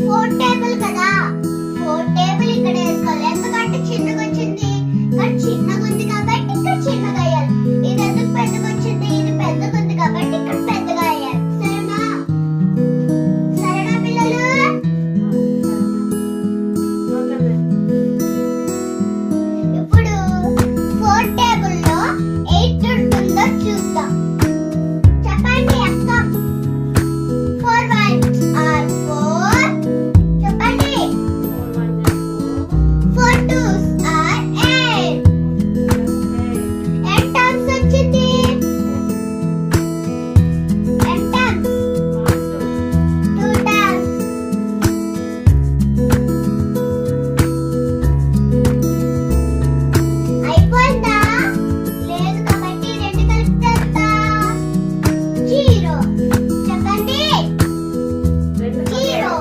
Four table కదా, four table ఇక్కడ వేసుకోవాలి. ఎందుకంటే చిన్నగా వచ్చింది, ఇక్కడ చిన్నగా ఉంది కాబట్టి ఇక్కడ చిన్నగా వేయాలి. ఇది ఎందుకు పెద్దగా వచ్చింది, ఇది పెద్దగా ఉంది కాబట్టి ఇక్కడ పెద్దగా వేయాలి. సరేనా? సరేనా పిల్లలు? ఇప్పుడు ఫోర్ టేబుల్ లో 8 ఉంటుందో చూద్దాం. చెప్పండి అక్క. 4 1s are 4. చెప్పండి. 4 2s are 8. 8 times వచ్చింది. 8 times 2 times. అయిపోయిందా? లేదు కాబట్టి రెండు కలిపితే ఎంత? 0. చెప్పండి. 0.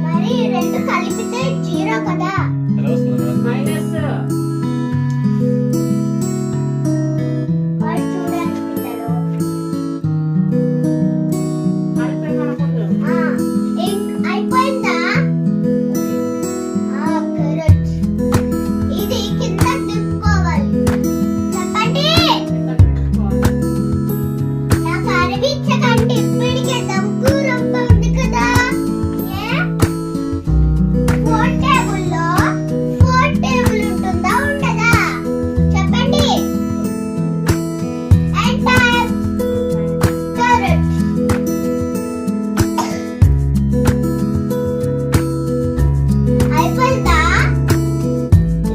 మరి రెండు కలిపితే 0 కదా. వాడు చూడండి పిల్లలు. అయిపోయిందా? correct. ఇది కింద తిప్పుకోవాలి. చెప్పండి. నాకు అరవించకండి, ఇప్పటికే దమ్ము రొంప ఉంది కదా. ఫోర్ టేబుల్ లో 4 టేబుల్ ఉంటుందా ఉండదా? చెప్పండి. 8 times. Correct. అయిపోయిందా?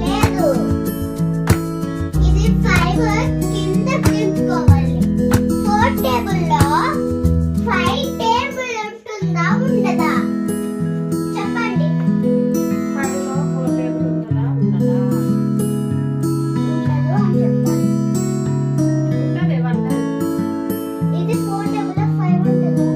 లేదు. ఇది 5 కింద తిప్పుకోవాలి. 4 టేబుల్ లో 5 టేబుల్ ఉంటుందా ఉండదా? చెప్పండి. ఉండదు అని చెప్పాలి. ఇది 4 టేబుల్ లో 5 ఉంటుందా?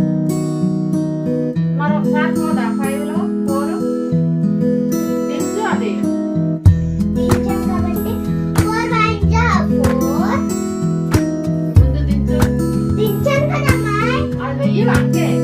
దించాం కాబట్టి 4 1s are 4. దించాం కదా అమ్మాయి.